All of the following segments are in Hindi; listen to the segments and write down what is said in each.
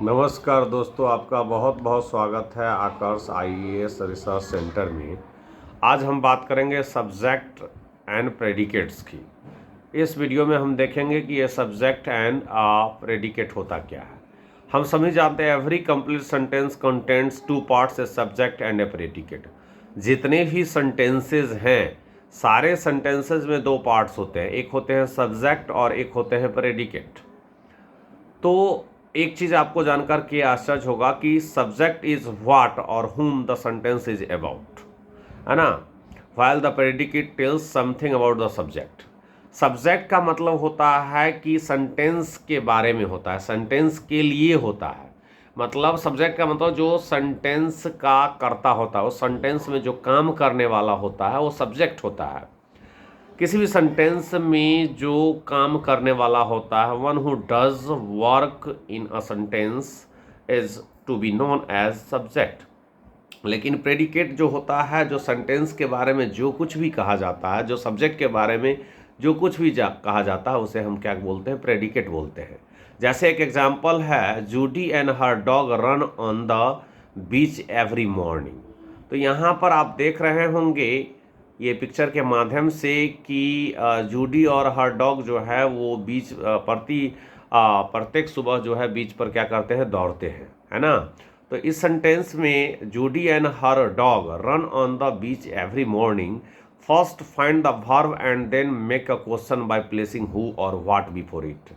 नमस्कार दोस्तों, आपका बहुत बहुत स्वागत है आकर्ष आईएएस रिसर्च सेंटर में। आज हम बात करेंगे सब्जेक्ट एंड प्रेडिकेट्स की। इस वीडियो में हम देखेंगे कि ये सब्जेक्ट एंड प्रेडिकेट होता क्या है। हम सभी जानते हैं every complete sentence contents two parts, a subject and A predicate. जितने भी सेंटेंसेस हैं, सारे सेंटेंसेस में दो पार्ट्स होते हैं, एक होते हैं सब्जेक्ट और एक होते हैं प्रेडिकेट। तो एक चीज़ आपको जानकर के आश्चर्य होगा कि subject is what or whom the sentence is about, है ना। while the predicate tells something about the subject. Subject का मतलब होता है कि सेंटेंस के बारे में होता है, सेंटेंस के लिए होता है। मतलब सब्जेक्ट का मतलब जो सेंटेंस का कर्ता होता है, उस सेंटेंस में जो काम करने वाला होता है वो सब्जेक्ट होता है। किसी भी सेंटेंस में जो काम करने वाला होता है, one who does work in a sentence is to be known as subject. लेकिन प्रेडिकेट जो होता है, जो सेंटेंस के बारे में जो कुछ भी कहा जाता है, जो सब्जेक्ट के बारे में जो कुछ भी कहा जाता है, उसे हम क्या बोलते हैं? प्रेडिकेट बोलते हैं। जैसे एक एग्जाम्पल है, Judy and her dog run on the beach every morning. तो यहाँ पर आप देख रहे होंगे ये पिक्चर के माध्यम से कि जूडी और हर डॉग जो है वो बीच प्रत्येक सुबह जो है बीच पर क्या करते हैं? दौड़ते हैं, है ना। तो इस सेंटेंस में Judy and her dog run on the beach every morning, first find the verb and then make a question by placing who or what before it.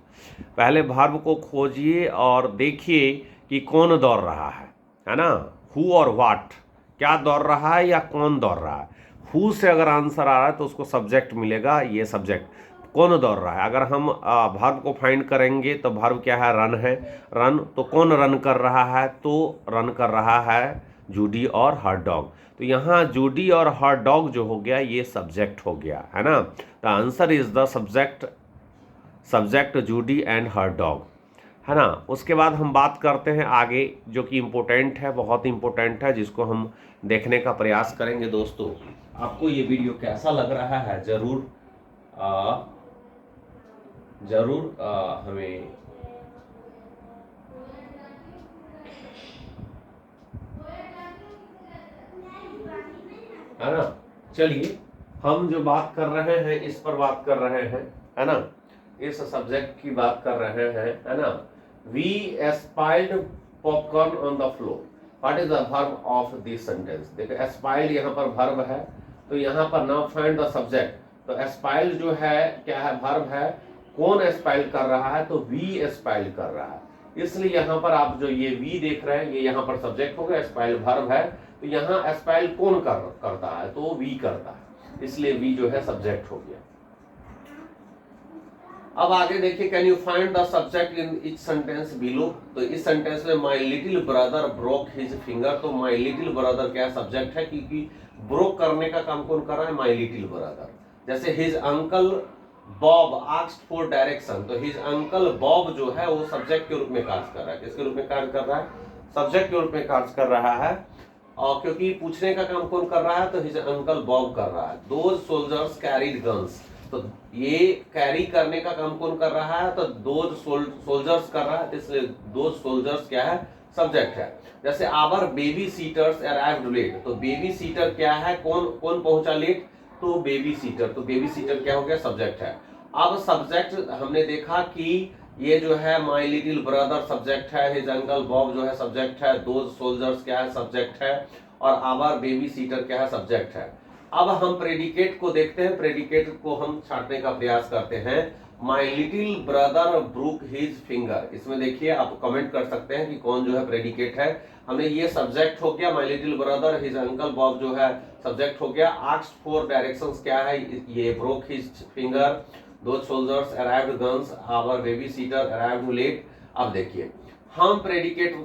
पहले वर्ब को खोजिए और देखिए कि कौन दौड़ रहा है ना। हु और व्हाट, क्या दौड़ रहा है या कौन दौड़ रहा है। हु से अगर आंसर आ रहा है तो उसको सब्जेक्ट मिलेगा, ये सब्जेक्ट। कौन दौड़ रहा है, अगर हम वर्ब को फाइंड करेंगे तो वर्ब क्या है? रन है। रन, तो कौन रन कर रहा है? तो रन कर रहा है जूडी और हर डॉग। तो यहाँ जूडी और हर डॉग जो हो गया ये सब्जेक्ट हो गया, है ना। The answer is the subject, subject Judy and her dog, है ना। उसके बाद हम बात करते हैं आगे, जो कि इम्पोर्टेंट है, बहुत इम्पोर्टेंट है, जिसको हम देखने का प्रयास करेंगे। दोस्तों, आपको ये वीडियो कैसा लग रहा है जरूर हमें है ना। चलिए, हम जो बात कर रहे हैं इस पर बात कर रहे हैं, है ना। इस सब्जेक्ट की बात कर रहे हैं, है ना। We spoiled popcorn on the floor. What is the verb of this sentence? देखो, एस्पाइल्ड यहाँ पर वर्ब है, तो यहाँ पर नाउ फाइंड द सब्जेक्ट। तो एस्पाइल्ड जो है क्या है? वर्ब है। कौन एस्पाइल्ड कर रहा है? तो वी एस्पाइल्ड कर रहा है। इसलिए यहाँ पर आप जो ये वी देख रहे हैं, ये यहाँ पर सब्जेक्ट हो गया, एस्पाइल्ड वर्ब है। तो यहाँ एस्पाइल्ड कौन करता है? तो वी करता है, इसलिए वी जो है सब्जेक्ट हो गया। अब आगे देखिए, can you find the subject in each sentence below. तो इस सेंटेंस में माई little brother broke his finger, तो माई लिटिल ब्रदर क्या सब्जेक्ट है? क्योंकि ब्रोक करने का काम कौन कर रहा है? My little brother. जैसे his uncle Bob asked for direction, तो हिज अंकल बॉब जो है वो सब्जेक्ट के रूप में कार्य कर रहा है। किसके रूप में कार्य कर रहा है? सब्जेक्ट के रूप में कार्य कर रहा है। और क्योंकि पूछने का काम कौन कर रहा है? तो हिज अंकल बॉब कर रहा है। दोज सोल्जर्स कैरीड गन्स, तो ये कैरी करने का काम कौन कर रहा है? तो दोज सोल्जर्स कर रहा है, इसलिए दोज सोल्जर्स क्या है? सब्जेक्ट है। जैसे our baby sitters arrived late, तो बेबी सीटर क्या है? कौन कौन पहुंचा लेट? तो बेबी सीटर, तो बेबी सीटर क्या हो गया? सब्जेक्ट है। अब सब्जेक्ट हमने देखा कि ये जो है माई लिटिल ब्रदर सब्जेक्ट है, हिज अंकल बॉब जो है सब्जेक्ट है, दोज सोल्जर्स क्या है? सब्जेक्ट है, और आवर बेबी सीटर क्या है? सब्जेक्ट है। अब हम प्रेडिकेट को देखते हैं, प्रेडिकेट को हम छांटने का प्रयास करते हैं। My little brother broke his finger, इसमें देखिए आप कमेंट कर सकते हैं कि कौन जो है प्रेडिकेट है। हमने ये सब्जेक्ट हो गया, माई little brother, his uncle Bob जो है सब्जेक्ट हो गया। आस्क्ड फॉर डायरेक्शंस क्या है? ये broke his finger, those soldiers arrived guns, our baby sitter arrived late. अब देखिए, हम प्रेडिकेट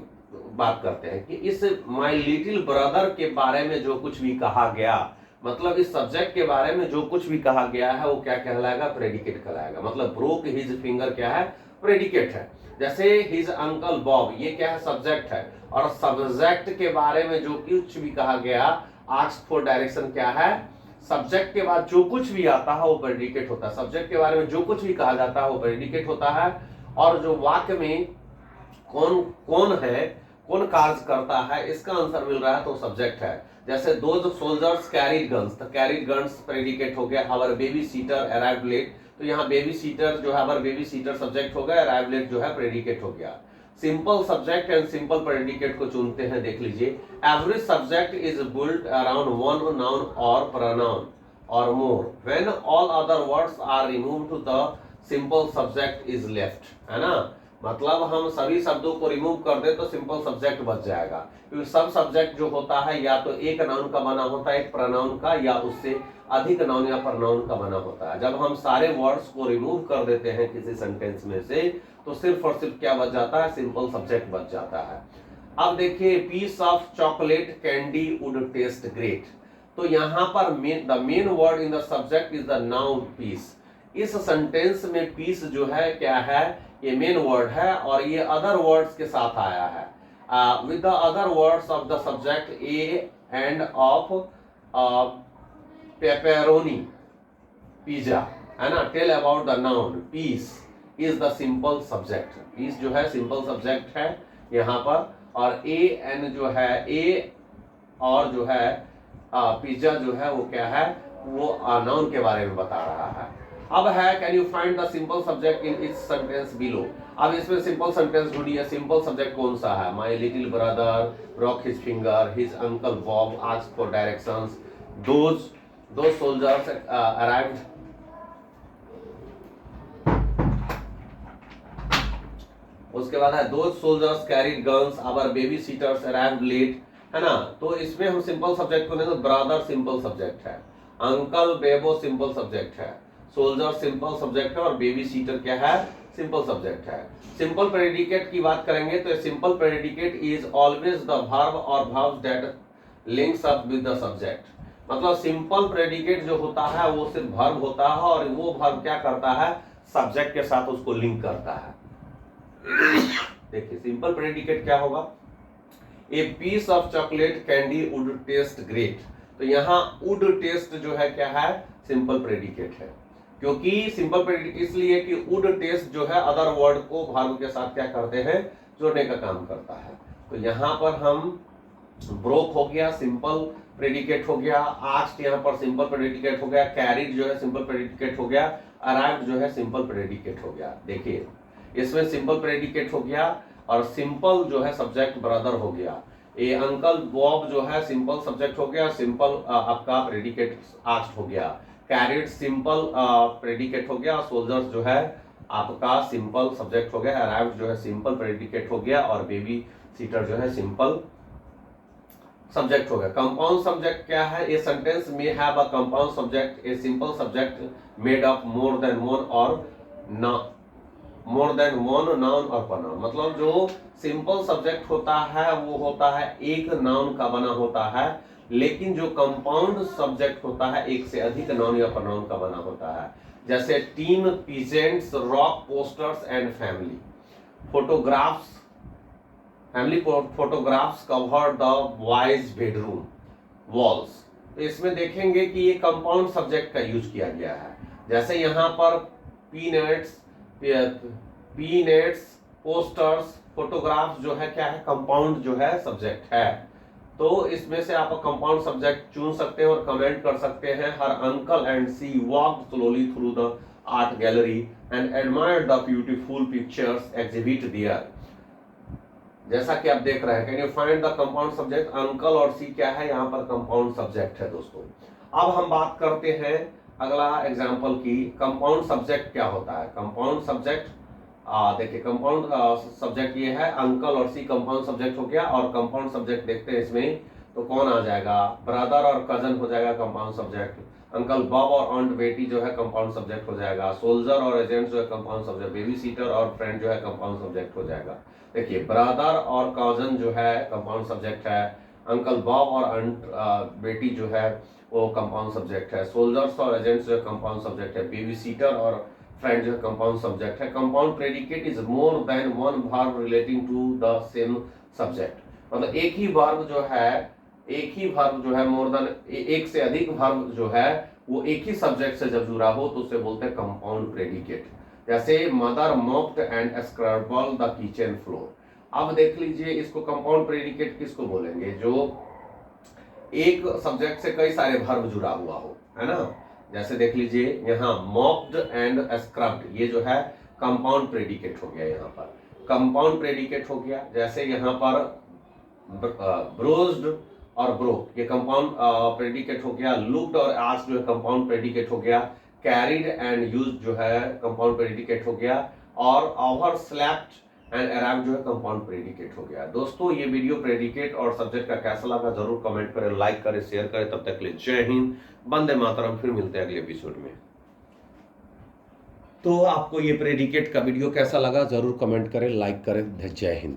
बात करते हैं कि इस माई लिटिल ब्रदर के बारे में जो कुछ भी कहा गया, मतलब इस सब्जेक्ट के बारे में जो कुछ भी कहा गया है वो क्या कहलाएगा? प्रेडिकेट कहलाएगा। मतलब ब्रोक हिज फिंगर क्या है? प्रेडिकेट है। जैसे हिज अंकल बॉब, ये क्या है? सब्जेक्ट है। और सब्जेक्ट के बारे में जो कुछ भी कहा गया, आस्क्ड फॉर डायरेक्शन क्या है? सब्जेक्ट के बाद जो कुछ भी आता है वो प्रेडिकेट होता है। सब्जेक्ट के बारे में जो कुछ भी कहा जाता है वो प्रेडिकेट होता है। और जो वाक्य में कौन कौन है, कौन कार्य करता है, इसका आंसर मिल रहा है तो सब्जेक्ट है। जैसे दोज सोल्जर्स कैरीड गन्स, तो कैरीड गन्स प्रेडिकेट हो गया। Our baby sitter arrived late, तो यहाँ बेबी सीटर जो है आवर बेबी सीटर सब्जेक्ट हो गया, अराइव्ड लेट जो है प्रेडिकेट हो गया। Simple subject and simple predicate को चुनते हैं, देख लीजिए। Every subject is built around one noun or pronoun or more when all other words are removed the simple subject is left, है ना। मतलब हम सभी शब्दों को रिमूव कर दे तो सिंपल सब्जेक्ट बच जाएगा, क्योंकि सब सब्जेक्ट जो होता है या तो एक नाउन का बना होता है, एक प्रोनाउन का, या उससे अधिक नाउन या प्रोनाउन का बना होता है। जब हम सारे वर्ड्स को रिमूव कर देते हैं किसी सेंटेंस में से, तो सिर्फ और सिर्फ क्या बच जाता है, सिंपल सब्जेक्ट बच जाता है। अब देखिए, piece of chocolate candy would taste great, तो यहाँ पर the main word in the subject is the noun piece. इस सेंटेंस में पीस जो है क्या है, ये मेन वर्ड है और ये अदर वर्ड्स के साथ आया है। With the other words of the subject a and of pepperoni pizza, है ना। Tell about the noun piece is the simple subject. Piece जो है सिंपल सब्जेक्ट है यहाँ पर, और ए एन जो है, ए और जो है पिज्जा जो है वो क्या है, वो नाउन के बारे में बता रहा है। अब है can you find the simple subject in its sentence below. अब इसमें सिंपल सेंटेंस ढूंढिए। सिंपल सब्जेक्ट कौन सा है, my little brother broke his finger, his uncle Bob asked for directions, those soldiers arrived, उसके बाद है those soldiers carried guns, our baby sitters arrived late, है ना। तो इसमें हम सिंपल सब्जेक्ट को नहीं, तो ब्रदर सिंपल सब्जेक्ट है, अंकल बेबो सिंपल सब्जेक्ट है, सोल्जर सिंपल सब्जेक्ट है और बेबी सीटर क्या है, सिंपल सब्जेक्ट है। सिंपल प्रेडिकेट की बात करेंगे तो simple predicate is always the verb और verbs that links up with the subject. मतलब सिंपल प्रेडिकेट जो होता है वो सिर्फ वर्ब होता है और वो वर्ब क्या करता है, सब्जेक्ट के साथ उसको लिंक करता है। देखिए सिंपल प्रेडिकेट क्या होगा, a piece of chocolate candy would taste great, तो यहाँ वुड टेस्ट जो है क्या है, सिंपल प्रेडिकेट है। क्योंकि सिंपल प्रेडिकेट इसलिए कि वुड टेस्ट जो है अदर वर्ड को वर्ब के साथ क्या करते हैं, जोड़ने का काम करता है। तो यहाँ पर हम ब्रोक हो गया, सिंपल प्रेडिकेट हो गया, आस्क्ड यहाँ पर सिंपल प्रेडिकेट हो गया, कैरीड जो है सिंपल प्रेडिकेट हो गया, अराइव्ड जो है सिंपल प्रेडिकेट हो गया। देखिए इसमें सिंपल प्रेडिकेट हो गया और सिंपल जो है सब्जेक्ट ब्रदर हो गया। ये अंकल बॉब जो है सिंपल सब्जेक्ट हो गया, सिंपल आपका प्रेडिकेट आस्क्ड हो गया। कैरिड सिंपल प्रेडिकेट हो गया, सोल्जर्स जो है आपका सिंपल सब्जेक्ट हो गया, अराइव्ड जो है सिंपल प्रेडिकेट हो गया और बेबी सीटर जो है सिंपल सब्जेक्ट हो गया। कंपाउंड सब्जेक्ट क्या है, ए सेंटेंस में have a compound subject, a simple subject made of more than one और मोर than one noun or pronoun. मतलब जो सिंपल सब्जेक्ट होता है वो होता है एक नाउन का बना होता है, लेकिन जो कंपाउंड सब्जेक्ट होता है एक से अधिक नाउन या प्रोनाउन का बना होता है। जैसे tin, peasants, rock, posters and family photographs, family photographs cover the boys bedroom walls. तो इसमें देखेंगे कि ये कंपाउंड सब्जेक्ट का यूज किया गया है। जैसे यहाँ पर पीनेट्स, पोस्टर्स, फोटोग्राफ्स जो है क्या है, कंपाउंड जो है सब्जेक्ट है। तो इसमें से आप कंपाउंड सब्जेक्ट चुन सकते हैं और कमेंट कर सकते हैं। Her uncle and she walked slowly through the art gallery and admired the beautiful pictures exhibit there. जैसा कि आप देख रहे हैं, can you find the compound subject, uncle और सी क्या है, यहाँ पर कंपाउंड सब्जेक्ट है दोस्तों। अब हम बात करते हैं अगला एग्जाम्पल की, कंपाउंड सब्जेक्ट क्या होता है। कंपाउंड सब्जेक्ट देखिए कंपाउंड सब्जेक्ट ये है, अंकल और सी कंपाउंड सब्जेक्ट हो गया। और कंपाउंड सब्जेक्ट देखते हैं इसमें तो कौन आ जाएगा, ब्रदर और कजन हो जाएगा कंपाउंड सब्जेक्ट, अंकल बॉब और आंट बेटी जो है कंपाउंड सब्जेक्ट हो जाएगा, सोल्जर और एजेंट जो है कंपाउंड सब्जेक्ट, बेबी सीटर और फ्रेंड जो है कंपाउंड सब्जेक्ट हो जाएगा। देखिए ब्रदर और कजन जो है कंपाउंड सब्जेक्ट है, अंकल बॉब और आंट बेटी जो है वो कंपाउंड सब्जेक्ट है, सोल्जर्स और एजेंट्स जो है कंपाउंड सब्जेक्ट है, बेबी सीटर और फ्रेंड जो है कंपाउंड सब्जेक्ट है। Compound predicate is more than one verb relating to the same subject. मतलब एक ही वर्ब जो है मोर देन, एक से अधिक वर्ब जो है वो एक ही सब्जेक्ट से जब जुड़ा हो तो उसे बोलते हैं कंपाउंड प्रेडिकेट। जैसे mother mopped and scrubbed the kitchen floor, अब देख लीजिए इसको कंपाउंड प्रेडिकेट किसको बोलेंगे, जो एक सब्जेक्ट से कई सारे वर्ब जुड़ा हुआ हो, है ना। जैसे देख लीजिए यहाँ मॉप्ड एंड स्क्रब्ड, ये जो है कंपाउंड प्रेडिकेट हो गया। यहाँ पर कंपाउंड प्रेडिकेट हो गया। जैसे यहाँ पर ब्रोज्ड और ब्रोक, ये कंपाउंड प्रेडिकेट हो गया। लुक्ड और आस्क्ड जो है कंपाउंड प्रेडिकेट हो गया। कैरिड एंड यूज्ड जो है कंपाउंड प्रेडिकेट हो गया। और ओवर स्लैप्ड एंड अराइव्ड जो है कंपाउंड प्रेडिकेट हो गया। दोस्तों ये वीडियो प्रेडिकेट और सब्जेक्ट का कैसा लगा जरूर कमेंट करें, लाइक करें, शेयर करें। तब तक के लिए जय हिंद, वंदे मातरम। फिर मिलते हैं अगले एपिसोड में। तो आपको ये प्रेडिकेट का वीडियो कैसा लगा जरूर कमेंट करें, लाइक करें। जय हिंद।